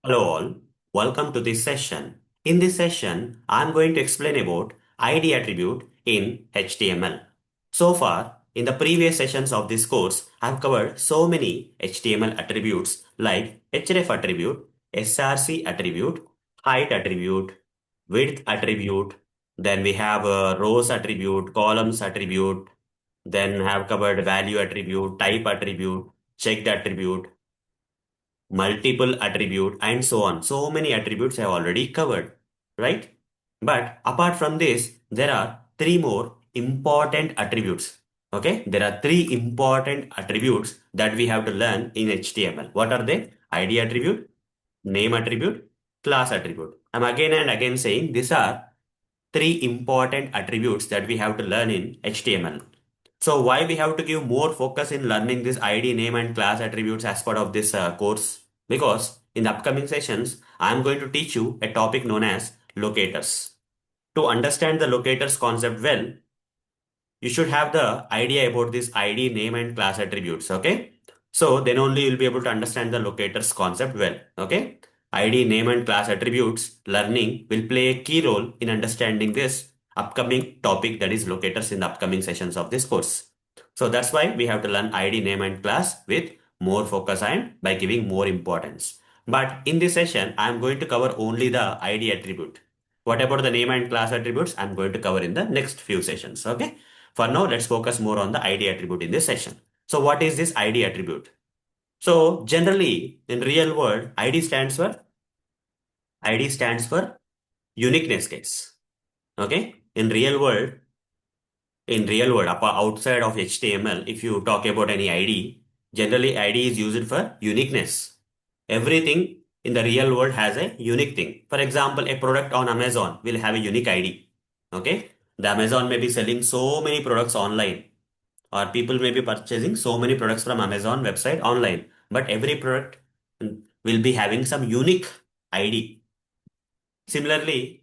Hello all, welcome to this session. In this session, I'm going to explain about ID attribute in HTML. So far, in the previous sessions of this course, I've covered so many HTML attributes like href attribute, src attribute, height attribute, width attribute, then we have rows attribute, columns attribute, then have covered value attribute, type attribute, checked attribute, multiple attribute, and so on. So many attributes I have already covered, right? But apart from this, there are three more important attributes. Okay, there are three important attributes that we have to learn in HTML. What are they? ID attribute, name attribute, class attribute. I'm again and again saying these are three important attributes that we have to learn in HTML. So why we have to give more focus in learning this ID, name and class attributes as part of this course? Because in the upcoming sessions, I'm going to teach you a topic known as locators. To understand the locators concept well, you should have the idea about this ID, name and class attributes. Okay. So then only you'll be able to understand the locators concept well. Okay. ID, name and class attributes learning will play a key role in understanding this upcoming topic, that is locators, in the upcoming sessions of this course. So that's why we have to learn ID, name and class with more focus and by giving more importance. But in this session, I'm going to cover only the ID attribute. What about the name and class attributes? I'm going to cover in the next few sessions. Okay. For now, let's focus more on the ID attribute in this session. So what is this ID attribute? So generally in real world, ID stands for uniqueness case. Okay. In real world, outside of HTML, if you talk about any ID, generally ID is used for uniqueness. Everything in the real world has a unique thing. For example, a product on Amazon will have a unique ID. Okay. The Amazon may be selling so many products online, or people may be purchasing so many products from Amazon website online, but every product will be having some unique ID. Similarly,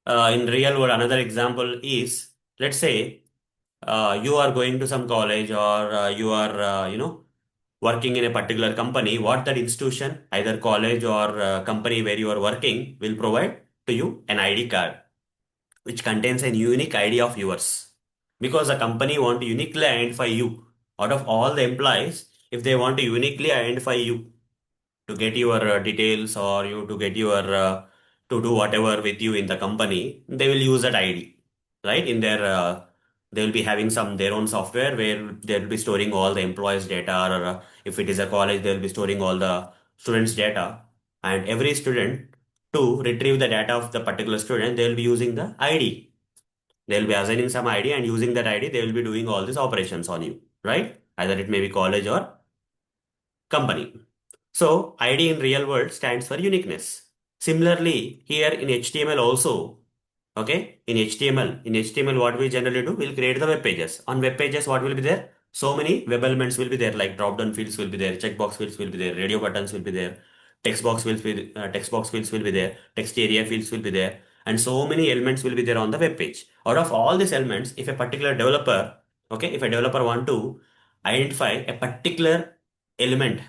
in real world, another example is, let's say you are going to some college, or you are working in a particular company. What that institution, either college or company where you are working, will provide to you an ID card which contains a unique ID of yours. Because the company want to uniquely identify you. Out of all the employees, if they want to uniquely identify you to get your details, or you to get your to do whatever with you in the company, they will use that ID, right? In their they will be having some their own software where they will be storing all the employees' data, or if it is a college, they will be storing all the students' data, and every student, to retrieve the data of the particular student, they will be using the ID. They'll be assigning some ID, and using that ID, they will be doing all these operations on you, right? Either it may be college or company. So ID in real world stands for uniqueness. Similarly, here in HTML also, okay, in HTML, what we generally do, we'll create the web pages. On web pages, what will be there? So many web elements will be there, like drop-down fields will be there, checkbox fields will be there, radio buttons will be there, text box fields will be there, text area fields will be there, and so many elements will be there on the web page. Out of all these elements, if a particular developer, okay, if a developer want to identify a particular element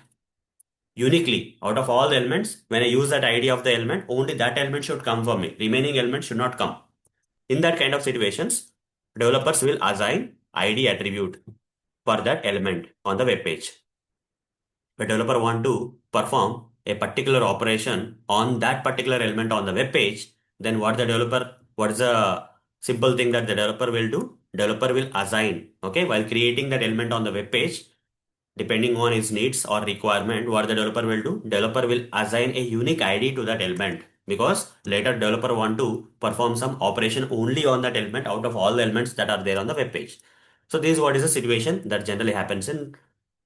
uniquely out of all the elements, when I use that ID of the element, only that element should come for me. Remaining elements should not come. In that kind of situations, developers will assign ID attribute for that element on the web page. If a developer want to perform a particular operation on that particular element on the web page, then what is the simple thing that the developer will do? Developer will assign, okay, while creating that element on the web page, depending on its needs or requirement, what the developer will do, developer will assign a unique ID to that element, because later developer want to perform some operation only on that element out of all the elements that are there on the web page. So this is what is the situation that generally happens in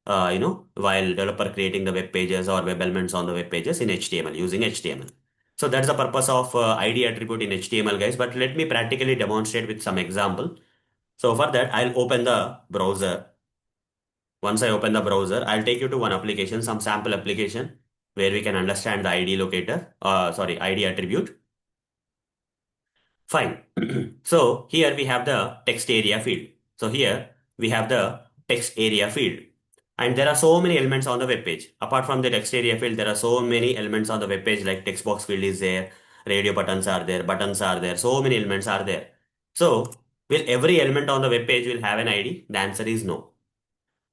while developer creating the web pages or web elements on the web pages in HTML, using HTML. So that's the purpose of ID attribute in HTML, guys. But let me practically demonstrate with some example. So for that, I'll open the browser. Once I open the browser, I'll take you to one application, some sample application, where we can understand the ID locator, ID attribute. Fine. So here we have the text area field. So here we have the text area field. And there are so many elements on the web page. Apart from the text area field, there are so many elements on the web page, like text box field is there, radio buttons are there, so many elements are there. So, will every element on the web page will have an ID? The answer is no.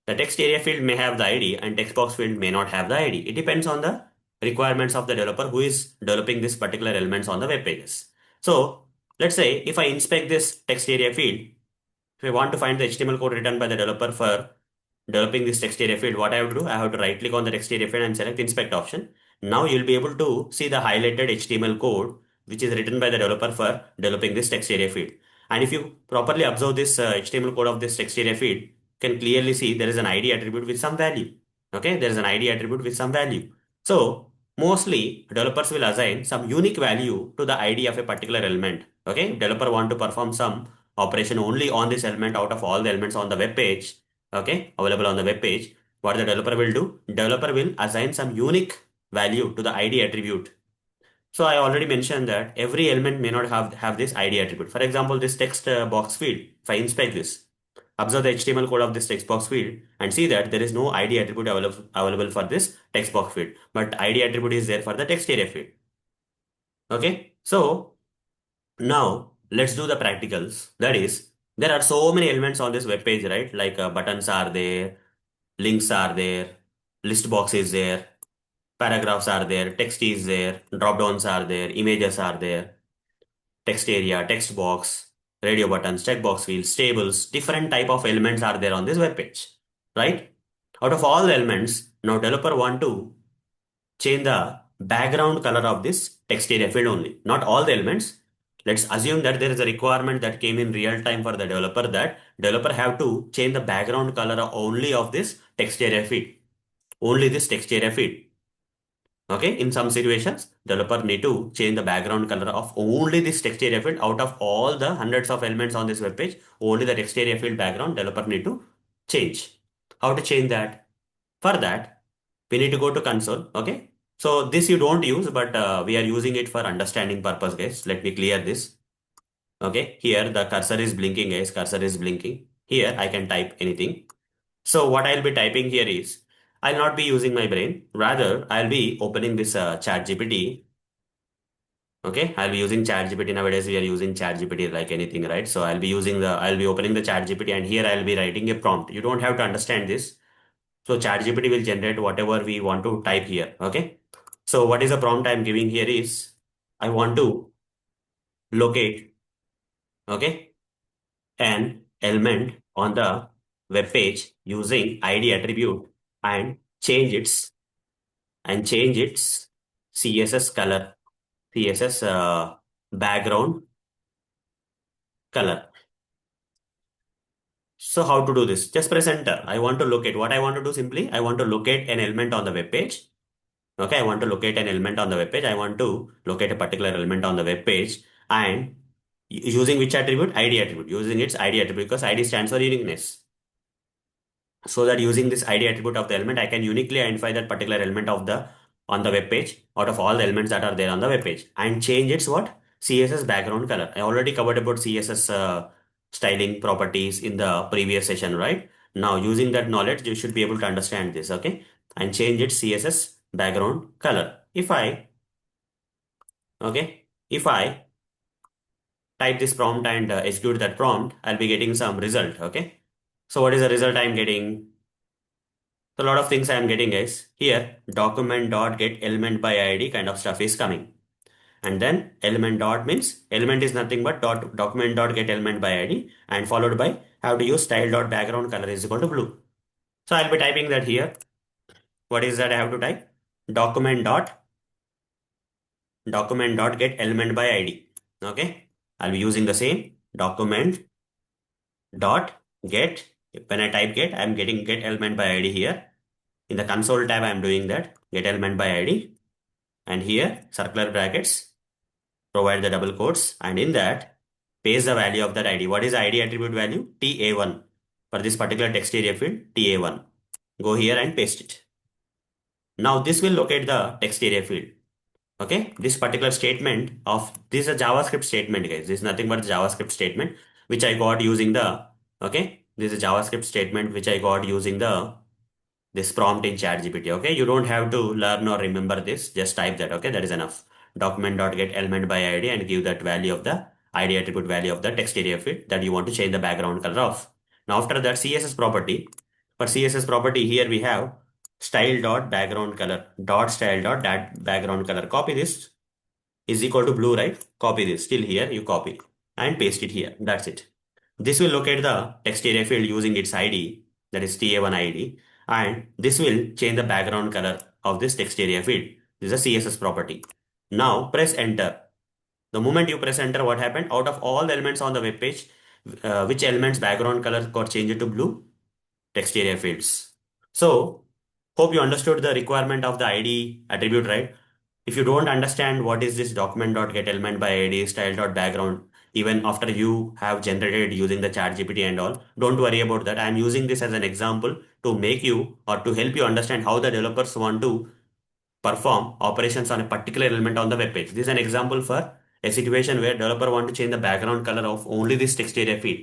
The text area field may have the ID and text box field may not have the ID. It depends on the requirements of the developer who is developing this particular elements on the web pages. So, let's say if I inspect this text area field, if I want to find the HTML code written by the developer for developing this text area field, what I have to do, I have to right click on the text area field and select inspect option. Now you'll be able to see the highlighted HTML code which is written by the developer for developing this text area field. And if you properly observe this HTML code of this text area field, you can clearly see there is an ID attribute with some value. Okay, there is an ID attribute with some value. So mostly developers will assign some unique value to the ID of a particular element. Okay, if developer want to perform some operation only on this element out of all the elements on the web page, okay, available on the web page, what the developer will do, developer will assign some unique value to the ID attribute. So I already mentioned that every element may not have this ID attribute. For example, this text box field, if I inspect this, observe the HTML code of this text box field and see that there is no ID attribute available for this text box field, but ID attribute is there for the text area field. Okay, so now let's do the practicals. That is, there are so many elements on this web page, right? Like buttons are there, links are there, list box is there, paragraphs are there, text is there, drop downs are there, images are there, text area, text box, radio buttons, checkbox fields, tables, different type of elements are there on this web page, right? Out of all the elements, now developer want to change the background color of this text area field only, not all the elements. Let's assume that there is a requirement that came in real time for the developer, that developer have to change the background color only of this text area field, only this text area field. Okay, in some situations, developer need to change the background color of only this text area field out of all the hundreds of elements on this web page. Only the text area field background developer need to change. How to change that? For that, we need to go to console. Okay, so this you don't use, but we are using it for understanding purpose, guys. Let me clear this. Okay, here the cursor is blinking, guys. Cursor is blinking. Here I can type anything. So what I'll be typing here is, I'll not be using my brain. Rather, I'll be opening this chat GPT. Okay, I'll be using chat GPT. Nowadays, we are using chat GPT like anything, right? So I'll be opening the chat GPT and here I'll be writing a prompt. You don't have to understand this. So chat GPT will generate whatever we want to type here. Okay. So what is the prompt I'm giving here is, I want to locate, okay, an element on the web page using ID attribute and change its CSS color, CSS background color. So how to do this? Just press enter. I want to locate. What I want to do simply, I want to locate an element on the web page. Okay, I want to locate an element on the web page. I want to locate a particular element on the web page and using which attribute? ID attribute. Using its ID attribute because ID stands for uniqueness. So that using this ID attribute of the element, I can uniquely identify that particular element of the on the web page out of all the elements that are there on the web page and change its what? CSS background color. I already covered about CSS styling properties in the previous session, right? Now using that knowledge, you should be able to understand this, okay? And change its CSS background color. If I type this prompt and execute that prompt, I'll be getting some result, okay? So what is the result I'm getting? So a lot of things I am getting is here document dot get element by ID kind of stuff is coming. And then element dot means element is nothing but document dot get element by ID and followed by have to use style dot background color is equal to blue. So I'll be typing that here. What is that I have to type? Document dot get element by ID. Okay. I'll be using the same document dot get. When I type get, I'm getting get element by ID here. In the console tab, I'm doing that get element by ID. And here circular brackets, provide the double quotes. And in that, paste the value of that ID. What is the ID attribute value? TA1. For this particular text area field, TA1. Go here and paste it. Now this will locate the text area field. Okay, this particular statement of this is a JavaScript statement, guys. This is nothing but JavaScript statement which I got using the, okay, this is a JavaScript statement which I got using the this prompt in ChatGPT. Okay, you don't have to learn or remember this. Just type that. Okay, that is enough. Document.get element by ID and give that value of the ID attribute value of the text area field that you want to change the background color of. Now after that CSS property. For CSS property here we have style dot background color dot style dot that background color. Copy this is equal to blue, right? Copy this. Still here you copy and paste it here. That's it. This will locate the text area field using its ID, that is TA1 ID, and this will change the background color of this text area field. This is a CSS property. Now press enter. The moment you press enter, what happened? Out of all the elements on the web page, which elements background color got changed to blue? Text area fields. So, hope you understood the requirement of the ID attribute, right? If you don't understand what is this document.getElement by ID style.background, even after you have generated using the chat GPT and all, don't worry about that. I'm using this as an example to make you or to help you understand how the developers want to perform operations on a particular element on the web page. This is an example for a situation where developer want to change the background color of only this text area field,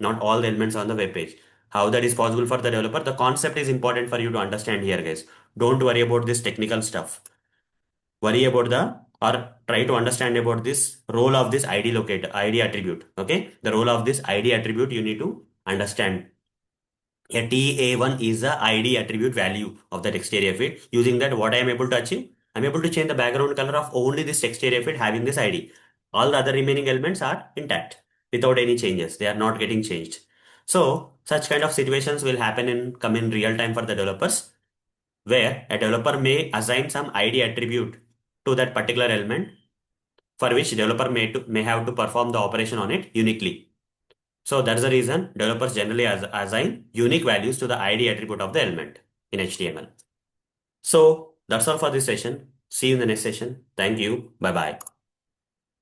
not all the elements on the web page. How that is possible for the developer? The concept is important for you to understand here, guys. Don't worry about this technical stuff. Worry about the or try to understand about this role of this ID locator, ID attribute. Okay, the role of this ID attribute you need to understand. A TA1 is the ID attribute value of the text area field. Using that, what I am able to achieve? I'm able to change the background color of only this text area field having this ID. All the other remaining elements are intact without any changes. They are not getting changed. So such kind of situations will happen in come in real time for the developers, where a developer may assign some ID attribute to that particular element, for which developer may have to perform the operation on it uniquely. So that's the reason developers generally assign unique values to the ID attribute of the element in HTML. So that's all for this session. See you in the next session. Thank you. Bye bye.